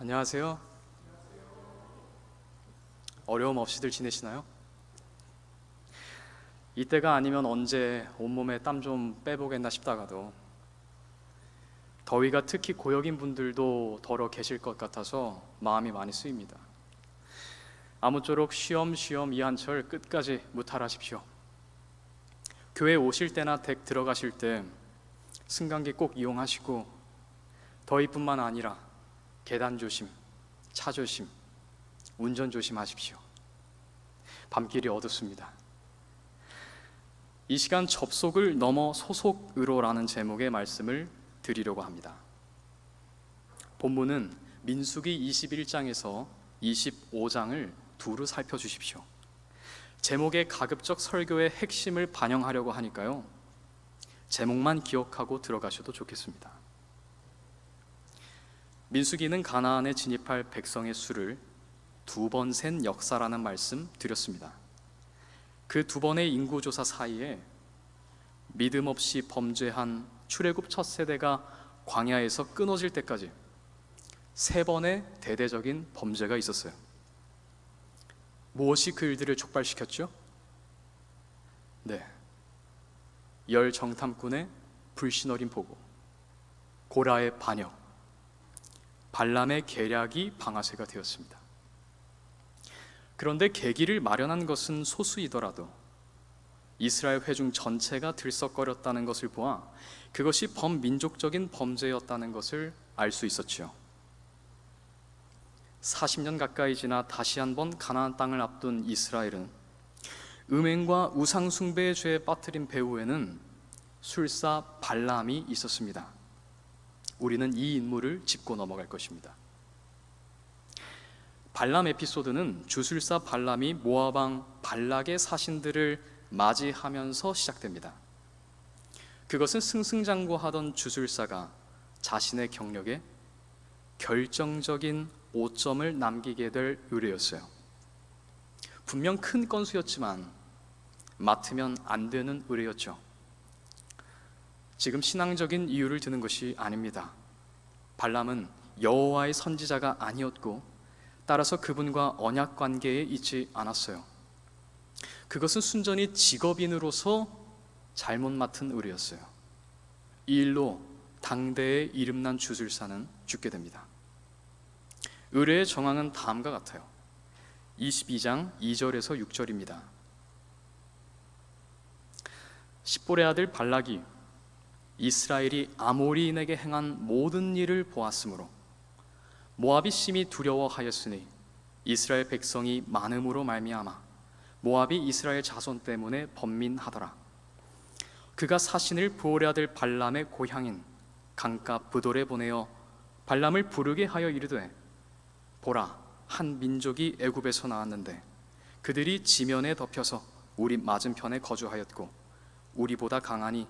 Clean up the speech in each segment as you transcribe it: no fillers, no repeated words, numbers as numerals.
안녕하세요. 어려움 없이들 지내시나요? 이때가 아니면 언제 온몸에 땀 좀 빼보겠나 싶다가도 더위가 특히 고역인 분들도 덜어 계실 것 같아서 마음이 많이 쓰입니다. 아무쪼록 쉬엄쉬엄 이 한철 끝까지 무탈하십시오. 교회 오실 때나 댁 들어가실 때 승강기 꼭 이용하시고 더위뿐만 아니라 계단 조심, 차 조심, 운전 조심하십시오. 밤길이 어둡습니다. 이 시간 접속을 넘어 소속으로라는 제목의 말씀을 드리려고 합니다. 본문은 민수기 21장에서 25장을 두루 살펴주십시오. 제목의 가급적 설교의 핵심을 반영하려고 하니까요, 제목만 기억하고 들어가셔도 좋겠습니다. 민수기는 가나안에 진입할 백성의 수를 2번 센 역사라는 말씀 드렸습니다. 그 2번의 인구조사 사이에 믿음 없이 범죄한 출애굽 첫 세대가 광야에서 끊어질 때까지 3번의 대대적인 범죄가 있었어요. 무엇이 그 일들을 촉발시켰죠? 열 정탐꾼의 불신 어린 보고, 고라의 반역, 발람의 계략이 방아쇠가 되었습니다. 그런데 계기를 마련한 것은 소수이더라도 이스라엘 회중 전체가 들썩거렸다는 것을 보아 그것이 범민족적인 범죄였다는 것을 알 수 있었지요. 40년 가까이 지나 다시 한번 가나안 땅을 앞둔 이스라엘은 음행과 우상 숭배의 죄에 빠뜨린 배후에는 술사 발람이 있었습니다. 우리는 이 인물을 짚고 넘어갈 것입니다. 발람 에피소드는 주술사 발람이 모압 왕 발락의 사신들을 맞이하면서 시작됩니다. 그것은 승승장구하던 주술사가 자신의 경력에 결정적인 오점을 남기게 될 의뢰였어요. 분명 큰 건수였지만 맡으면 안 되는 의뢰였죠. 지금 신앙적인 이유를 드는 것이 아닙니다. 발람은 여호와의 선지자가 아니었고 따라서 그분과 언약 관계에 있지 않았어요. 그것은 순전히 직업인으로서 잘못 맡은 의뢰였어요. 이 일로 당대의 이름난 주술사는 죽게 됩니다. 의뢰의 정황은 다음과 같아요. 22장 2절에서 6절입니다. 십볼의 아들 발락이 이스라엘이 아모리인에게 행한 모든 일을 보았으므로 모압이 심히 두려워하였으니 이스라엘 백성이 많음으로 말미암아 모압이 이스라엘 자손 때문에 번민하더라. 그가 사신을 부올의 아들 발람의 고향인 강가 브돌에 보내어 발람을 부르게 하여 이르되, 보라, 한 민족이 애굽에서 나왔는데 그들이 지면에 덮여서 우리 맞은편에 거주하였고 우리보다 강하니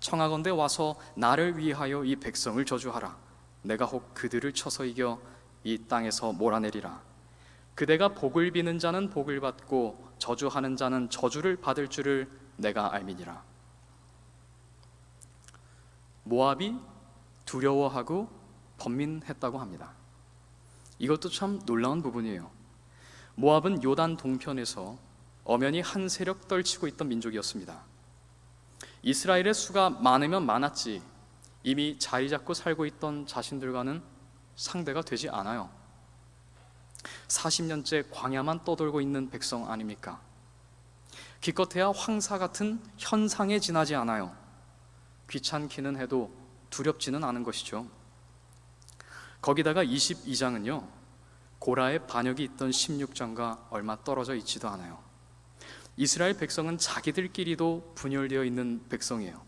청하건대 와서 나를 위하여 이 백성을 저주하라. 내가 혹 그들을 쳐서 이겨 이 땅에서 몰아내리라. 그대가 복을 비는 자는 복을 받고 저주하는 자는 저주를 받을 줄을 내가 알미니라. 모압이 두려워하고 번민했다고 합니다. 이것도 참 놀라운 부분이에요. 모압은 요단 동편에서 엄연히 한 세력 떨치고 있던 민족이었습니다. 이스라엘의 수가 많으면 많았지 이미 자리 잡고 살고 있던 자신들과는 상대가 되지 않아요. 40년째 광야만 떠돌고 있는 백성 아닙니까? 기껏해야 황사 같은 현상에 지나지 않아요. 귀찮기는 해도 두렵지는 않은 것이죠. 거기다가 22장은요, 고라의 반역이 있던 16장과 얼마 떨어져 있지도 않아요. 이스라엘 백성은 자기들끼리도 분열되어 있는 백성이에요.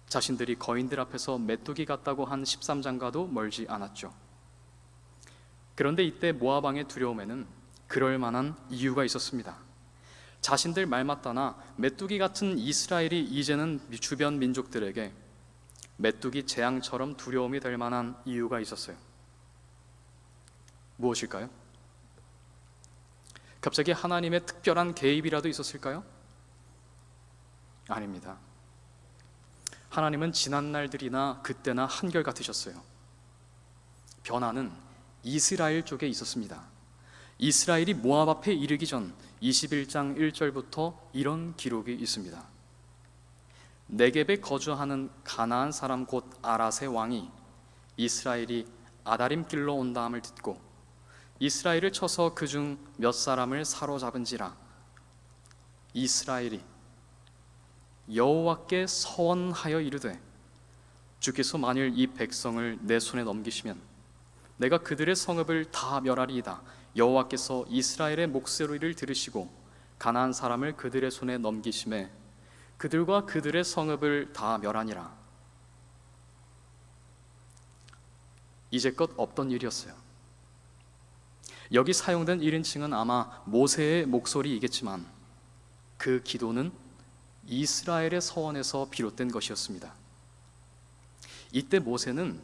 자신들이 거인들 앞에서 메뚜기 같다고 한 13장과도 멀지 않았죠. 그런데 이때 모압 왕의 두려움에는 그럴 만한 이유가 있었습니다. 자신들 말맞다나 메뚜기 같은 이스라엘이 이제는 주변 민족들에게 메뚜기 재앙처럼 두려움이 될 만한 이유가 있었어요. 무엇일까요? 갑자기 하나님의 특별한 개입이라도 있었을까요? 아닙니다. 하나님은 지난 날들이나 그때나 한결같으셨어요. 변화는 이스라엘 쪽에 있었습니다. 이스라엘이 모압 앞에 이르기 전 21장 1절부터 이런 기록이 있습니다. 네겝에 거주하는 가나안 사람 곧 아랏의 왕이 이스라엘이 아다림 길로 온다함을 듣고 이스라엘을 쳐서 그중 몇 사람을 사로잡은지라. 이스라엘이 여호와께 서원하여 이르되 주께서 만일 이 백성을 내 손에 넘기시면 내가 그들의 성읍을 다 멸하리이다. 여호와께서 이스라엘의 목소리를 들으시고 가나안 사람을 그들의 손에 넘기심에 그들과 그들의 성읍을 다 멸하니라. 이제껏 없던 일이었어요. 여기 사용된 1인칭은 아마 모세의 목소리이겠지만 그 기도는 이스라엘의 서원에서 비롯된 것이었습니다. 이때 모세는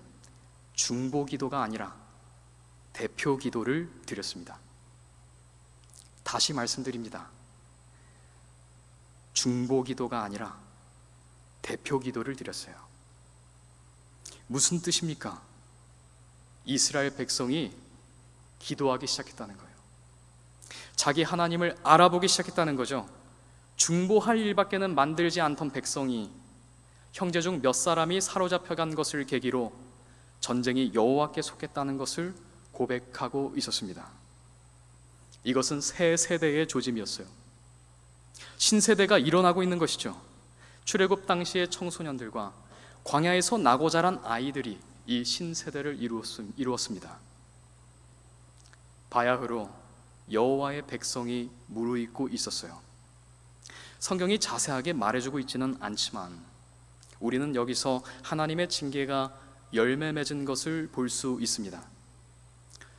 중보 기도가 아니라 대표 기도를 드렸습니다. 다시 말씀드립니다. 중보 기도가 아니라 대표 기도를 드렸어요. 무슨 뜻입니까? 이스라엘 백성이 기도하기 시작했다는 거예요. 자기 하나님을 알아보기 시작했다는 거죠. 중보할 일밖에는 만들지 않던 백성이 형제 중 몇 사람이 사로잡혀간 것을 계기로 전쟁이 여호와께 속했다는 것을 고백하고 있었습니다. 이것은 새 세대의 조짐이었어요. 신세대가 일어나고 있는 것이죠. 출애굽 당시의 청소년들과 광야에서 나고 자란 아이들이 이 신세대를 이루었습니다. 바야흐로 여호와의 백성이 무르익고 있었어요. 성경이 자세하게 말해주고 있지는 않지만 우리는 여기서 하나님의 징계가 열매 맺은 것을 볼 수 있습니다.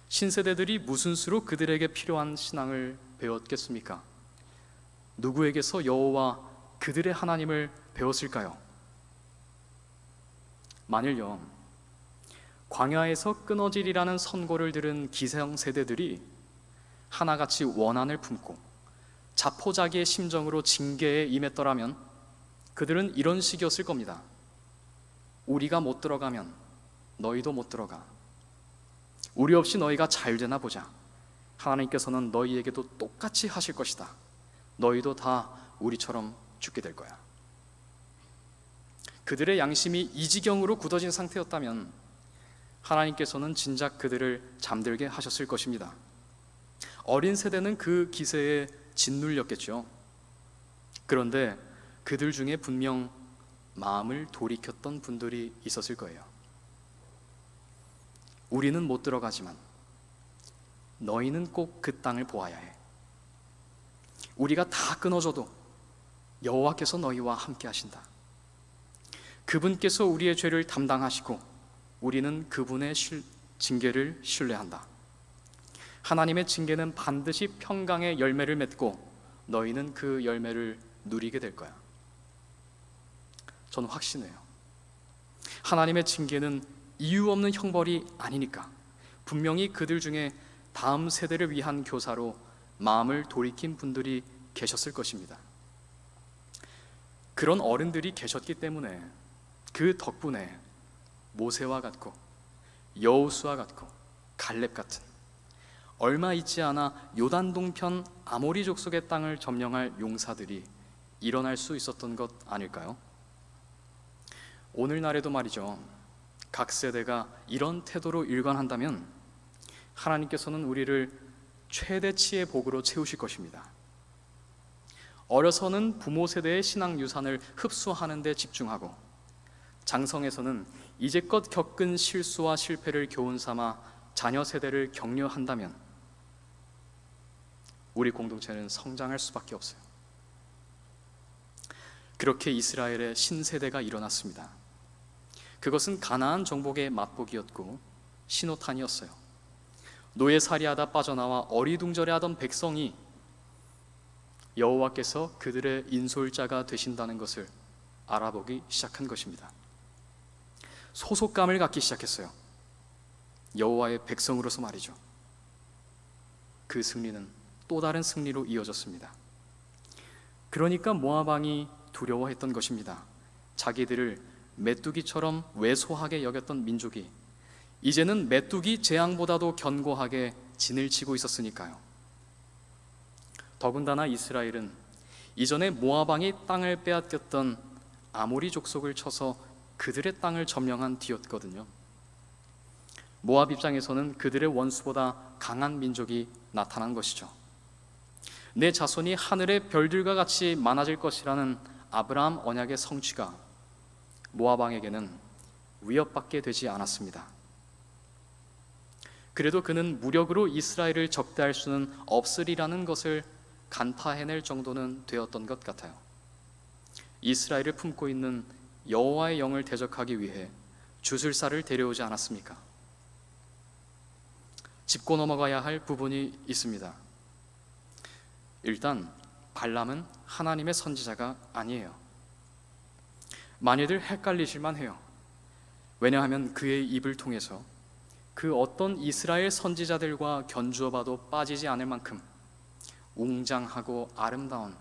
신세대들이 무슨 수로 그들에게 필요한 신앙을 배웠겠습니까? 누구에게서 여호와 그들의 하나님을 배웠을까요? 만일요, 광야에서 끊어지리라는 선고를 들은 기성세대들이 하나같이 원한을 품고 자포자기의 심정으로 징계에 임했더라면 그들은 이런 식이었을 겁니다. 우리가 못 들어가면 너희도 못 들어가. 우리 없이 너희가 잘 되나 보자. 하나님께서는 너희에게도 똑같이 하실 것이다. 너희도 다 우리처럼 죽게 될 거야. 그들의 양심이 이 지경으로 굳어진 상태였다면 하나님께서는 진작 그들을 잠들게 하셨을 것입니다. 어린 세대는 그 기세에 짓눌렸겠죠. 그런데 그들 중에 분명 마음을 돌이켰던 분들이 있었을 거예요. 우리는 못 들어가지만 너희는 꼭 그 땅을 보아야 해. 우리가 다 끊어져도 여호와께서 너희와 함께 하신다. 그분께서 우리의 죄를 담당하시고 우리는 그분의 징계를 신뢰한다. 하나님의 징계는 반드시 평강의 열매를 맺고 너희는 그 열매를 누리게 될 거야. 저는 확신해요. 하나님의 징계는 이유 없는 형벌이 아니니까 분명히 그들 중에 다음 세대를 위한 교사로 마음을 돌이킨 분들이 계셨을 것입니다. 그런 어른들이 계셨기 때문에 그 덕분에 모세와 같고 여호수아 같고 갈렙 같은 얼마 있지 않아 요단 동편 아모리 족속의 땅을 점령할 용사들이 일어날 수 있었던 것 아닐까요? 오늘날에도 말이죠, 각 세대가 이런 태도로 일관한다면 하나님께서는 우리를 최대치의 복으로 채우실 것입니다. 어려서는 부모 세대의 신앙 유산을 흡수하는 데 집중하고 장성에서는 이제껏 겪은 실수와 실패를 교훈 삼아 자녀 세대를 격려한다면 우리 공동체는 성장할 수밖에 없어요. 그렇게 이스라엘의 신세대가 일어났습니다. 그것은 가나안 정복의 맛보기였고 신호탄이었어요. 노예살이하다 빠져나와 어리둥절해하던 백성이 여호와께서 그들의 인솔자가 되신다는 것을 알아보기 시작한 것입니다. 소속감을 갖기 시작했어요. 여호와의 백성으로서 말이죠. 그 승리는 또 다른 승리로 이어졌습니다. 그러니까 모압 왕이 두려워했던 것입니다. 자기들을 메뚜기처럼 왜소하게 여겼던 민족이 이제는 메뚜기 재앙보다도 견고하게 진을 치고 있었으니까요. 더군다나 이스라엘은 이전에 모압 왕이 땅을 빼앗겼던 아모리 족속을 쳐서 그들의 땅을 점령한 뒤였거든요. 모압 입장에서는 그들의 원수보다 강한 민족이 나타난 것이죠. 내 자손이 하늘의 별들과 같이 많아질 것이라는 아브라함 언약의 성취가 모압 왕에게는 위협받게 되지 않았습니다. 그래도 그는 무력으로 이스라엘을 적대할 수는 없으리라는 것을 간파해낼 정도는 되었던 것 같아요. 이스라엘을 품고 있는 여호와의 영을 대적하기 위해 주술사를 데려오지 않았습니까? 짚고 넘어가야 할 부분이 있습니다. 일단 발람은 하나님의 선지자가 아니에요. 많이들 헷갈리실만 해요. 왜냐하면 그의 입을 통해서 그 어떤 이스라엘 선지자들과 견주어 봐도 빠지지 않을 만큼 웅장하고 아름다운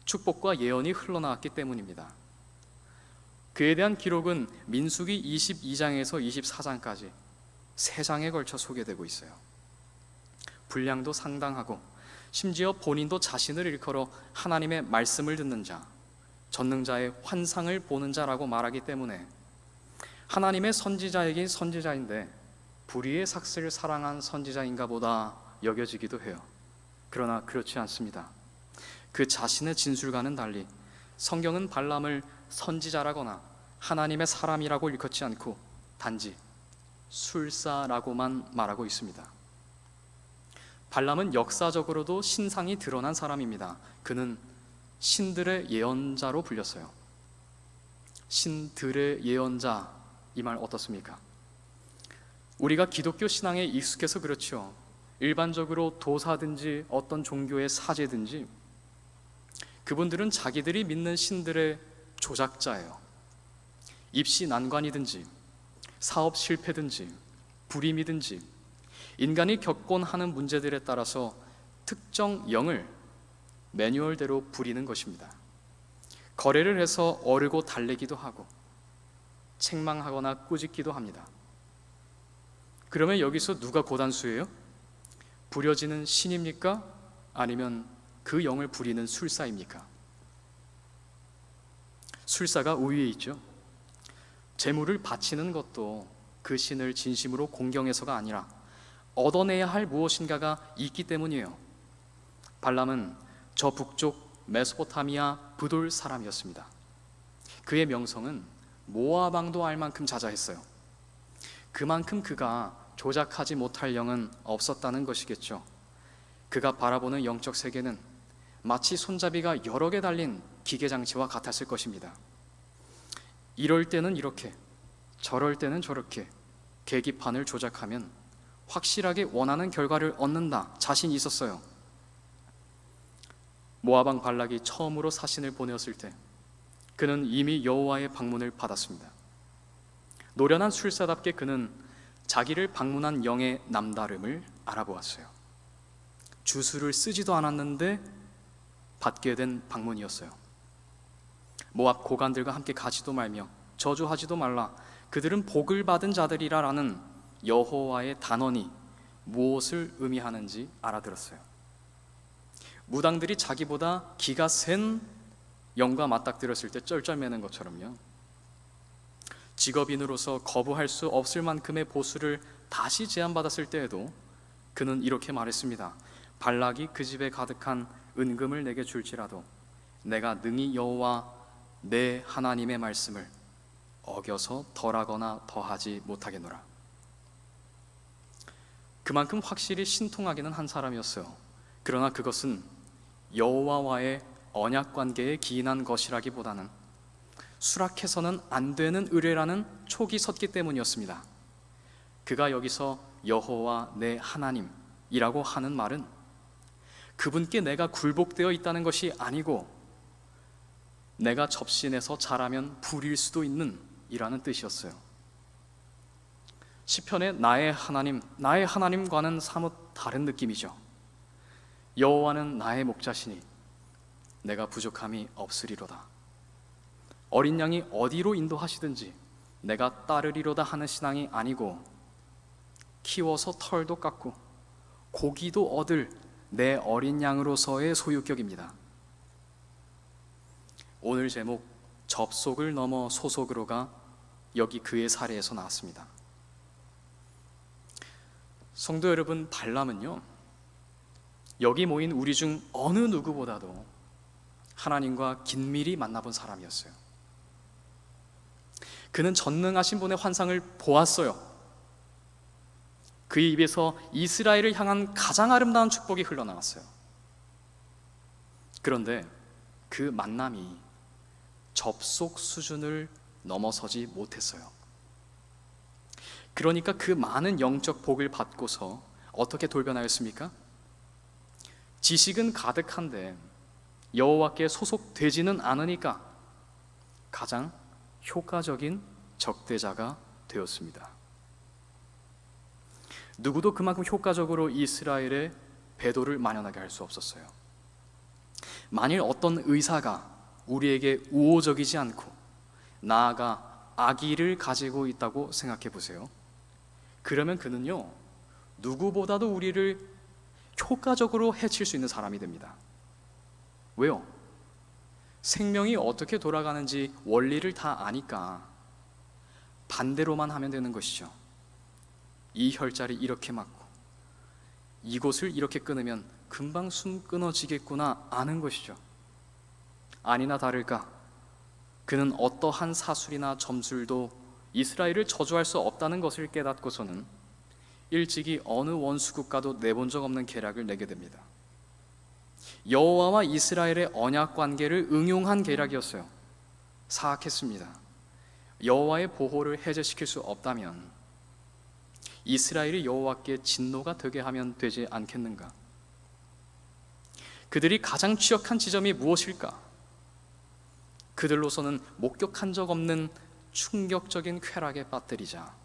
축복과 예언이 흘러나왔기 때문입니다. 그에 대한 기록은 민수기 22장에서 24장까지 3장에 걸쳐 소개되고 있어요. 분량도 상당하고 심지어 본인도 자신을 일컬어 하나님의 말씀을 듣는 자, 전능자의 환상을 보는 자라고 말하기 때문에 하나님의 선지자이긴 선지자인데 불의의 삭슬을 사랑한 선지자인가 보다 여겨지기도 해요. 그러나 그렇지 않습니다. 그 자신의 진술과는 달리 성경은 발람을 선지자라거나 하나님의 사람이라고 일컫지 않고 단지 술사라고만 말하고 있습니다. 발람은 역사적으로도 신상이 드러난 사람입니다. 그는 신들의 예언자로 불렸어요. 신들의 예언자, 이 말 어떻습니까? 우리가 기독교 신앙에 익숙해서 그렇죠. 일반적으로 도사든지 어떤 종교의 사제든지 그분들은 자기들이 믿는 신들의 조작자예요. 입시 난관이든지 사업 실패든지 불임이든지 인간이 겪곤 하는 문제들에 따라서 특정 영을 매뉴얼대로 부리는 것입니다. 거래를 해서 어르고 달래기도 하고 책망하거나 꾸짖기도 합니다. 그러면 여기서 누가 고단수예요? 부려지는 신입니까? 아니면 그 영을 부리는 술사입니까? 술사가 우위에 있죠. 재물을 바치는 것도 그 신을 진심으로 공경해서가 아니라 얻어내야 할 무엇인가가 있기 때문이에요. 발람은 저 북쪽 메소포타미아 브돌 사람이었습니다. 그의 명성은 모압 왕도 알 만큼 자자했어요. 그만큼 그가 조작하지 못할 영은 없었다는 것이겠죠. 그가 바라보는 영적 세계는 마치 손잡이가 여러 개 달린 기계장치와 같았을 것입니다. 이럴 때는 이렇게, 저럴 때는 저렇게 계기판을 조작하면 확실하게 원하는 결과를 얻는다 자신이 있었어요. 모압 왕 발락이 처음으로 사신을 보내었을 때 그는 이미 여호와의 방문을 받았습니다. 노련한 술사답게 그는 자기를 방문한 영의 남다름을 알아보았어요. 주술을 쓰지도 않았는데 받게 된 방문이었어요. 모압 고관들과 함께 가지도 말며 저주하지도 말라, 그들은 복을 받은 자들이라라는 여호와의 단언이 무엇을 의미하는지 알아들었어요. 무당들이 자기보다 기가 센 영과 맞닥뜨렸을 때 쩔쩔매는 것처럼요. 직업인으로서 거부할 수 없을 만큼의 보수를 다시 제안받았을 때에도 그는 이렇게 말했습니다. 발락이 그 집에 가득한 은금을 내게 줄지라도 내가 능히 여호와 내 하나님의 말씀을 어겨서 덜하거나 더하지 못하겠노라. 그만큼 확실히 신통하기는 한 사람이었어요. 그러나 그것은 여호와와의 언약 관계에 기인한 것이라기보다는 수락해서는 안 되는 의뢰라는 촉이 섰기 때문이었습니다. 그가 여기서 여호와 내 하나님이라고 하는 말은 그분께 내가 굴복되어 있다는 것이 아니고 내가 접신해서 잘하면 불일 수도 있는 이라는 뜻이었어요. 시편의 나의 하나님과는 사뭇 다른 느낌이죠. 여호와는 나의 목자시니 내가 부족함이 없으리로다. 어린 양이 어디로 인도하시든지 내가 따르리로다 하는 신앙이 아니고 키워서 털도 깎고 고기도 얻을 내 어린 양으로서의 소유격입니다. 오늘 제목 접속을 넘어 소속으로가 여기 그의 사례에서 나왔습니다. 성도 여러분, 발람은요, 여기 모인 우리 중 어느 누구보다도 하나님과 긴밀히 만나본 사람이었어요. 그는 전능하신 분의 환상을 보았어요. 그의 입에서 이스라엘을 향한 가장 아름다운 축복이 흘러나왔어요. 그런데 그 만남이 접속 수준을 넘어서지 못했어요. 그러니까 그 많은 영적 복을 받고서 어떻게 돌변하였습니까? 지식은 가득한데 여호와께 소속되지는 않으니까 가장 효과적인 적대자가 되었습니다. 누구도 그만큼 효과적으로 이스라엘의 배도를 만연하게 할 수 없었어요. 만일 어떤 의사가 우리에게 우호적이지 않고 나아가 악의를 가지고 있다고 생각해 보세요. 그러면 그는요, 누구보다도 우리를 효과적으로 해칠 수 있는 사람이 됩니다. 왜요? 생명이 어떻게 돌아가는지 원리를 다 아니까 반대로만 하면 되는 것이죠. 이 혈자리 이렇게 맞고 이곳을 이렇게 끊으면 금방 숨 끊어지겠구나 아는 것이죠. 아니나 다를까 그는 어떠한 사술이나 점술도 이스라엘을 저주할 수 없다는 것을 깨닫고서는 일찍이 어느 원수국가도 내본 적 없는 계략을 내게 됩니다. 여호와와 이스라엘의 언약 관계를 응용한 계략이었어요. 사악했습니다. 여호와의 보호를 해제시킬 수 없다면 이스라엘이 여호와께 진노가 되게 하면 되지 않겠는가? 그들이 가장 취약한 지점이 무엇일까? 그들로서는 목격한 적 없는 충격적인 쾌락에 빠뜨리자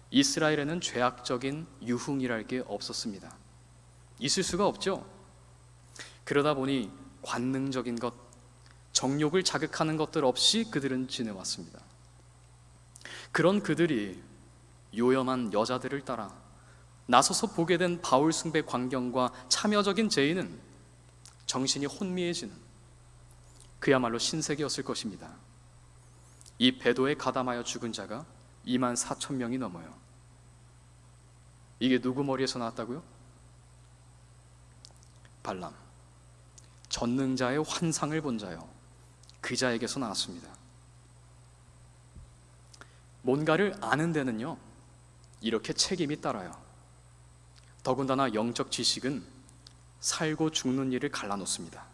이스라엘에는 죄악적인 유흥이랄 게 없었습니다. 있을 수가 없죠. 그러다 보니 관능적인 것, 정욕을 자극하는 것들 없이 그들은 지내왔습니다. 그런 그들이 요염한 여자들을 따라 나서서 보게 된 바울 숭배 광경과 참여적인 제의는 정신이 혼미해지는 그야말로 신세계였을 것입니다. 이 배도에 가담하여 죽은 자가 24,000명이 넘어요. 이게 누구 머리에서 나왔다고요? 발람, 전능자의 환상을 본 자요, 그 자에게서 나왔습니다. 뭔가를 아는 데는요, 이렇게 책임이 따라요. 더군다나 영적 지식은 살고 죽는 일을 갈라놓습니다.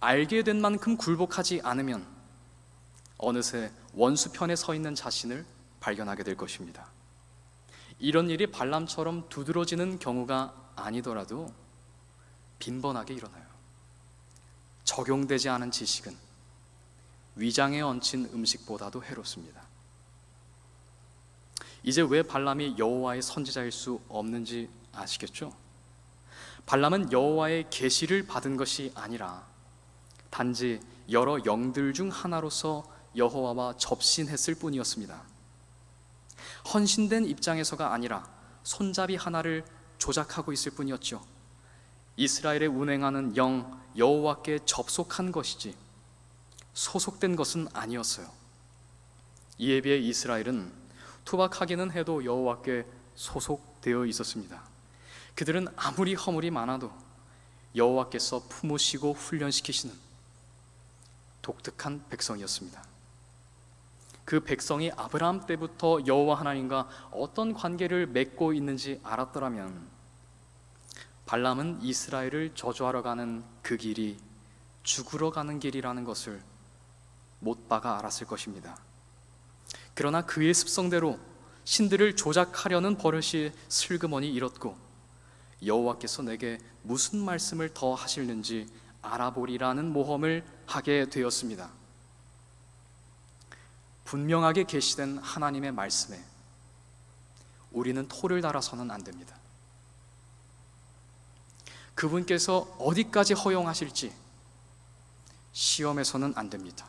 알게 된 만큼 굴복하지 않으면 어느새 원수편에 서 있는 자신을 발견하게 될 것입니다. 이런 일이 발람처럼 두드러지는 경우가 아니더라도 빈번하게 일어나요. 적용되지 않은 지식은 위장에 얹힌 음식보다도 해롭습니다. 이제 왜 발람이 여호와의 선지자일 수 없는지 아시겠죠? 발람은 여호와의 계시를 받은 것이 아니라 단지 여러 영들 중 하나로서 여호와와 접신했을 뿐이었습니다. 헌신된 입장에서가 아니라 손잡이 하나를 조작하고 있을 뿐이었죠. 이스라엘에 운행하는 영 여호와께 접속한 것이지 소속된 것은 아니었어요. 이에 비해 이스라엘은 투박하기는 해도 여호와께 소속되어 있었습니다. 그들은 아무리 허물이 많아도 여호와께서 품으시고 훈련시키시는 독특한 백성이었습니다. 그 백성이 아브라함 때부터 여호와 하나님과 어떤 관계를 맺고 있는지 알았더라면 발람은 이스라엘을 저주하러 가는 그 길이 죽으러 가는 길이라는 것을 못 박아 알았을 것입니다. 그러나 그의 습성대로 신들을 조작하려는 버릇이 슬그머니 일었고 여호와께서 내게 무슨 말씀을 더 하실는지 알아보리라는 모험을 하게 되었습니다. 분명하게 계시된 하나님의 말씀에 우리는 토를 달아서는 안 됩니다. 그분께서 어디까지 허용하실지 시험해서는 안 됩니다.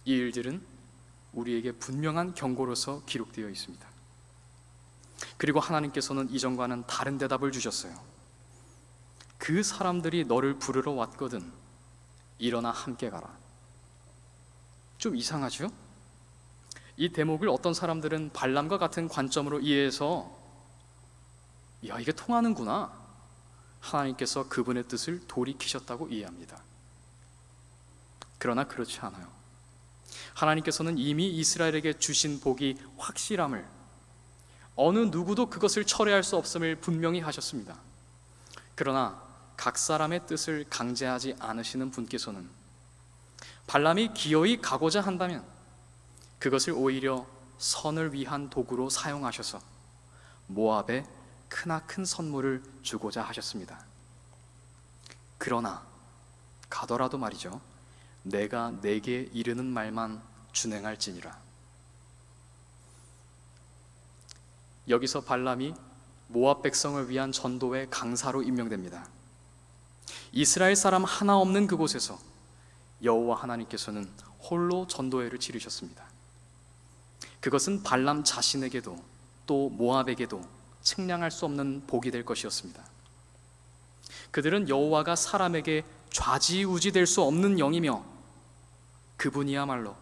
이 일들은 우리에게 분명한 경고로서 기록되어 있습니다. 그리고 하나님께서는 이전과는 다른 대답을 주셨어요. 그 사람들이 너를 부르러 왔거든 일어나 함께 가라. 좀 이상하죠? 이 대목을 어떤 사람들은 발람과 같은 관점으로 이해해서 야, 이게 통하는구나, 하나님께서 그분의 뜻을 돌이키셨다고 이해합니다. 그러나 그렇지 않아요. 하나님께서는 이미 이스라엘에게 주신 복이 확실함을, 어느 누구도 그것을 철회할 수 없음을 분명히 하셨습니다. 그러나 각 사람의 뜻을 강제하지 않으시는 분께서는 발람이 기어이 가고자 한다면 그것을 오히려 선을 위한 도구로 사용하셔서 모압에 크나큰 선물을 주고자 하셨습니다. 그러나 가더라도 말이죠, 내가 내게 이르는 말만 준행할지니라. 여기서 발람이 모압 백성을 위한 전도의 강사로 임명됩니다. 이스라엘 사람 하나 없는 그곳에서 여호와 하나님께서는 홀로 전도회를 치르셨습니다. 그것은 발람 자신에게도 또 모압에게도 측량할 수 없는 복이 될 것이었습니다. 그들은 여호와가 사람에게 좌지우지 될 수 없는 영이며 그분이야말로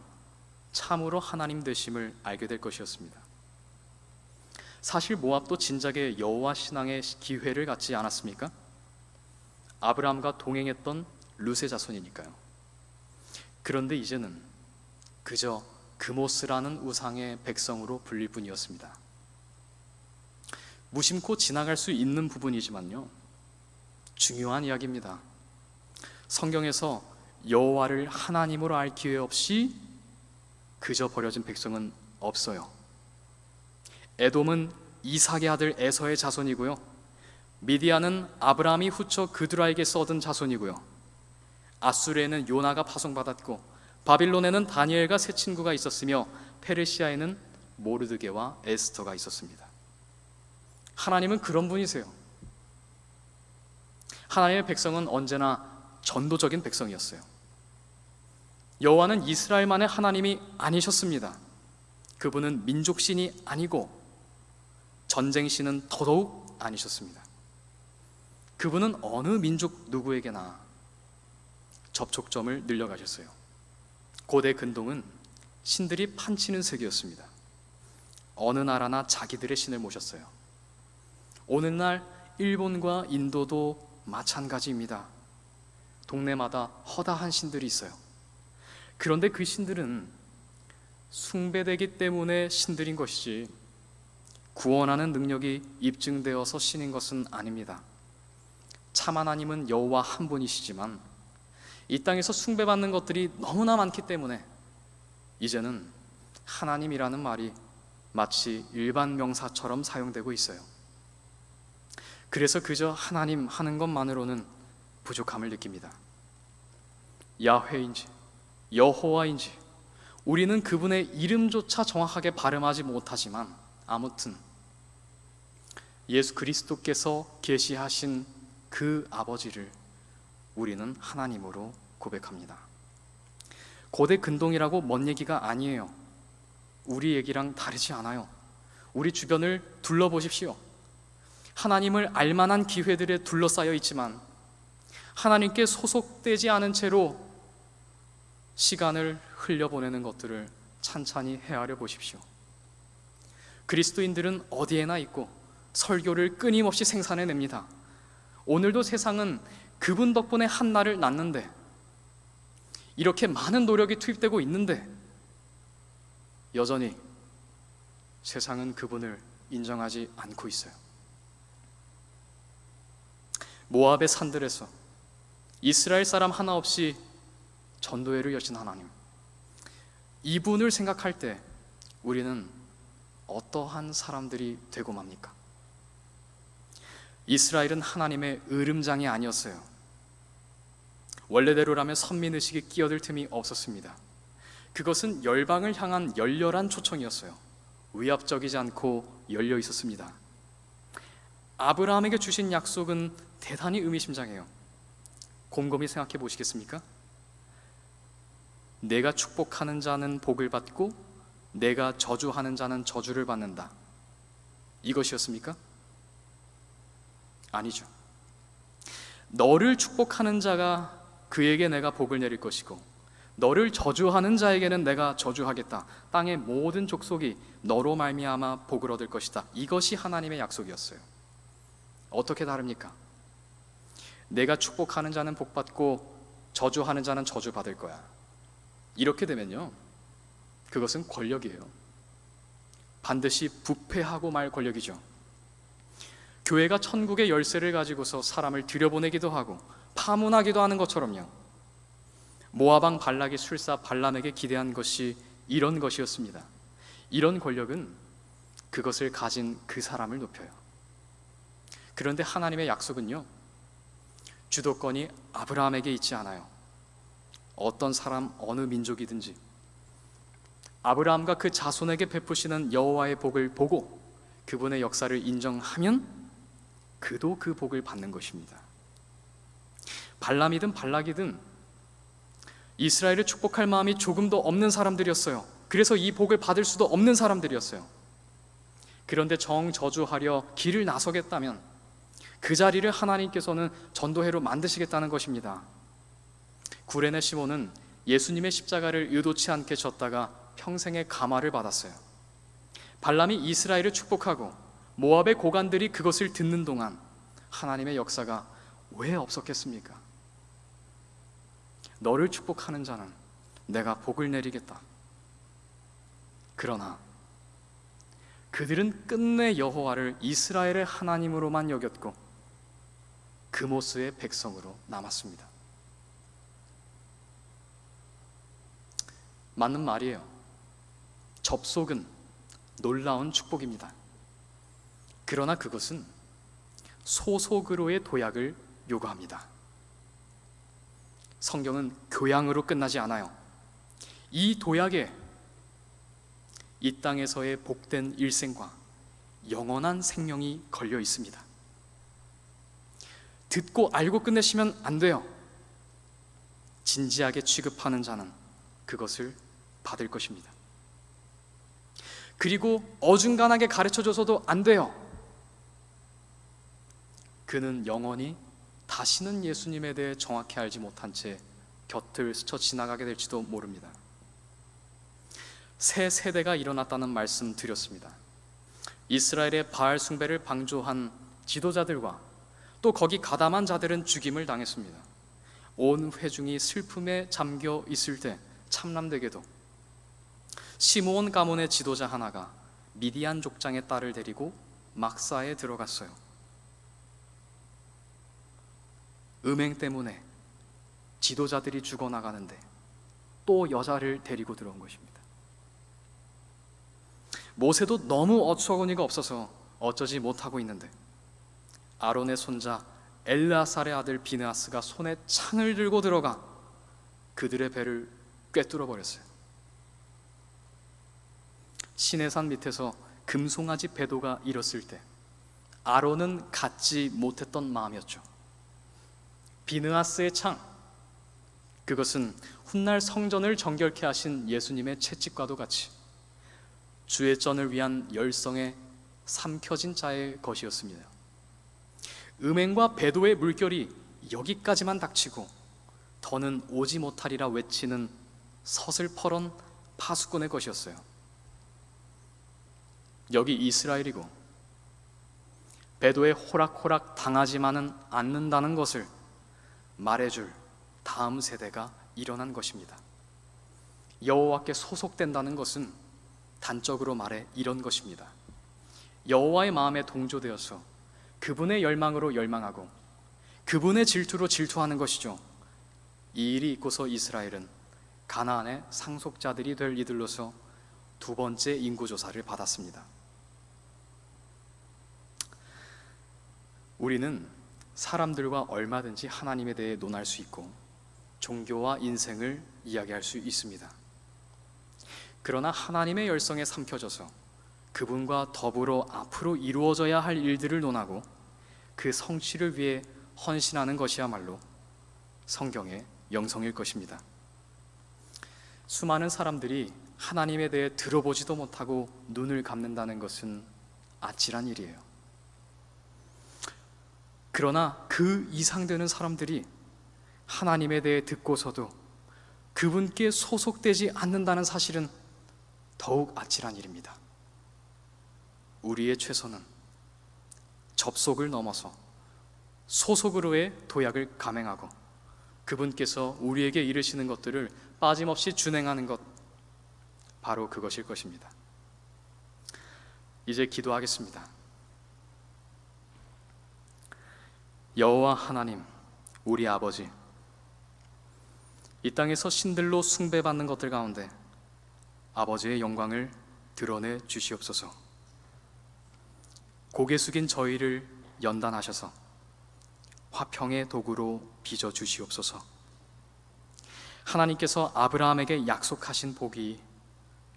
참으로 하나님 되심을 알게 될 것이었습니다. 사실 모압도 진작에 여호와 신앙의 기회를 갖지 않았습니까? 아브라함과 동행했던 룻의 자손이니까요. 그런데 이제는 그저 그모스라는 우상의 백성으로 불릴 뿐이었습니다. 무심코 지나갈 수 있는 부분이지만요, 중요한 이야기입니다. 성경에서 여호와를 하나님으로 알 기회 없이 그저 버려진 백성은 없어요. 에돔은 이삭의 아들 에서의 자손이고요, 미디안은 아브라함이 후처 그드라에게서 얻은 자손이고요, 아수르에는 요나가 파송받았고 바빌론에는 다니엘과 세 친구가 있었으며 페르시아에는 모르드게와 에스더가 있었습니다. 하나님은 그런 분이세요. 하나님의 백성은 언제나 전도적인 백성이었어요. 여호와는 이스라엘만의 하나님이 아니셨습니다. 그분은 민족신이 아니고 전쟁신은 더더욱 아니셨습니다. 그분은 어느 민족 누구에게나 접촉점을 늘려가셨어요. 고대 근동은 신들이 판치는 세계였습니다. 어느 나라나 자기들의 신을 모셨어요. 오늘날 일본과 인도도 마찬가지입니다. 동네마다 허다한 신들이 있어요. 그런데 그 신들은 숭배되기 때문에 신들인 것이지 구원하는 능력이 입증되어서 신인 것은 아닙니다. 참 하나님은 여호와 한 분이시지만 이 땅에서 숭배받는 것들이 너무나 많기 때문에 이제는 하나님이라는 말이 마치 일반 명사처럼 사용되고 있어요. 그래서 그저 하나님 하는 것만으로는 부족함을 느낍니다. 야훼인지 여호와인지 우리는 그분의 이름조차 정확하게 발음하지 못하지만 아무튼 예수 그리스도께서 계시하신 그 아버지를 우리는 하나님으로 고백합니다. 고대 근동이라고 먼 얘기가 아니에요. 우리 얘기랑 다르지 않아요. 우리 주변을 둘러보십시오. 하나님을 알만한 기회들에 둘러싸여 있지만 하나님께 소속되지 않은 채로 시간을 흘려보내는 것들을 찬찬히 헤아려 보십시오. 그리스도인들은 어디에나 있고 설교를 끊임없이 생산해냅니다. 오늘도 세상은 그분 덕분에 한날을 낳는데, 이렇게 많은 노력이 투입되고 있는데 여전히 세상은 그분을 인정하지 않고 있어요. 모압의 산들에서 이스라엘 사람 하나 없이 전도회를 여신 하나님, 이분을 생각할 때 우리는 어떠한 사람들이 되고 맙니까? 이스라엘은 하나님의 으름장이 아니었어요. 원래대로라면 선민의식이 끼어들 틈이 없었습니다. 그것은 열방을 향한 열렬한 초청이었어요. 위압적이지 않고 열려 있었습니다. 아브라함에게 주신 약속은 대단히 의미심장해요. 곰곰이 생각해 보시겠습니까? 내가 축복하는 자는 복을 받고 내가 저주하는 자는 저주를 받는다. 이것이었습니까? 아니죠. 너를 축복하는 자가 그에게 내가 복을 내릴 것이고, 너를 저주하는 자에게는 내가 저주하겠다. 땅의 모든 족속이 너로 말미암아 복을 얻을 것이다. 이것이 하나님의 약속이었어요. 어떻게 다릅니까? 내가 축복하는 자는 복받고 저주하는 자는 저주받을 거야. 이렇게 되면요, 그것은 권력이에요. 반드시 부패하고 말 권력이죠. 교회가 천국의 열쇠를 가지고서 사람을 들여보내기도 하고 파문하기도 하는 것처럼요, 모압 왕 발락이 술사 발람에게 기대한 것이 이런 것이었습니다. 이런 권력은 그것을 가진 그 사람을 높여요. 그런데 하나님의 약속은요, 주도권이 아브라함에게 있지 않아요. 어떤 사람, 어느 민족이든지 아브라함과 그 자손에게 베푸시는 여호와의 복을 보고 그분의 역사를 인정하면 그도 그 복을 받는 것입니다. 발람이든 발락이든 이스라엘을 축복할 마음이 조금도 없는 사람들이었어요. 그래서 이 복을 받을 수도 없는 사람들이었어요. 그런데 정저주하려 길을 나서겠다면 그 자리를 하나님께서는 전도회로 만드시겠다는 것입니다. 구레네 시몬은 예수님의 십자가를 의도치 않게 졌다가 평생의 감화를 받았어요. 발람이 이스라엘을 축복하고 모압의 고관들이 그것을 듣는 동안 하나님의 역사가 왜 없었겠습니까? 너를 축복하는 자는 내가 복을 내리겠다. 그러나 그들은 끝내 여호와를 이스라엘의 하나님으로만 여겼고 그모스의 백성으로 남았습니다. 맞는 말이에요. 접속은 놀라운 축복입니다. 그러나 그것은 소속으로의 도약을 요구합니다. 성경은 교양으로 끝나지 않아요. 이 도약에 이 땅에서의 복된 일생과 영원한 생명이 걸려 있습니다. 듣고 알고 끝내시면 안 돼요. 진지하게 취급하는 자는 그것을 받을 것입니다. 그리고 어중간하게 가르쳐줘서도 안 돼요. 그는 영원히 다시는 예수님에 대해 정확히 알지 못한 채 곁을 스쳐 지나가게 될지도 모릅니다. 새 세대가 일어났다는 말씀 드렸습니다. 이스라엘의 바알 숭배를 방조한 지도자들과 또 거기 가담한 자들은 죽임을 당했습니다. 온 회중이 슬픔에 잠겨 있을 때 참남되게도 시므온 가문의 지도자 하나가 미디안 족장의 딸을 데리고 막사에 들어갔어요. 음행 때문에 지도자들이 죽어나가는데 또 여자를 데리고 들어온 것입니다. 모세도 너무 어처구니가 없어서 어쩌지 못하고 있는데 아론의 손자 엘르아살의 아들 비느하스가 손에 창을 들고 들어가 그들의 배를 꿰뚫어 버렸어요. 시내산 밑에서 금송아지 배도가 일었을 때 아론은 갖지 못했던 마음이었죠. 비느하스의 창, 그것은 훗날 성전을 정결케 하신 예수님의 채찍과도 같이 주의 전을 위한 열성에 삼켜진 자의 것이었습니다. 음행과 배도의 물결이 여기까지만 닥치고 더는 오지 못하리라 외치는 서슬퍼런 파수꾼의 것이었어요. 여기 이스라엘이고 배도에 호락호락 당하지만은 않는다는 것을 말해줄 다음 세대가 일어난 것입니다. 여호와께 소속된다는 것은 단적으로 말해 이런 것입니다. 여호와의 마음에 동조되어서 그분의 열망으로 열망하고 그분의 질투로 질투하는 것이죠. 이 일이 있고서 이스라엘은 가나안의 상속자들이 될 이들로서 두 번째 인구조사를 받았습니다. 우리는 사람들과 얼마든지 하나님에 대해 논할 수 있고 종교와 인생을 이야기할 수 있습니다. 그러나 하나님의 열성에 삼켜져서 그분과 더불어 앞으로 이루어져야 할 일들을 논하고 그 성취를 위해 헌신하는 것이야말로 성경의 영성일 것입니다. 수많은 사람들이 하나님에 대해 들어보지도 못하고 눈을 감는다는 것은 아찔한 일이에요. 그러나 그 이상 되는 사람들이 하나님에 대해 듣고서도 그분께 소속되지 않는다는 사실은 더욱 아찔한 일입니다. 우리의 최선은 접속을 넘어서 소속으로의 도약을 감행하고 그분께서 우리에게 이르시는 것들을 빠짐없이 준행하는 것, 바로 그것일 것입니다. 이제 기도하겠습니다. 여호와 하나님, 우리 아버지, 이 땅에서 신들로 숭배받는 것들 가운데 아버지의 영광을 드러내 주시옵소서. 고개 숙인 저희를 연단하셔서 화평의 도구로 빚어 주시옵소서. 하나님께서 아브라함에게 약속하신 복이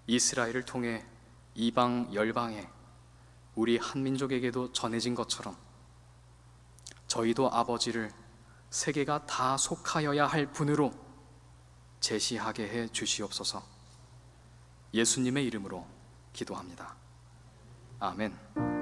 이스라엘을 통해 이방 열방에 우리 한민족에게도 전해진 것처럼 저희도 아버지를 세계가 다 속하여야 할 분으로 제시하게 해 주시옵소서. 예수님의 이름으로 기도합니다. 아멘.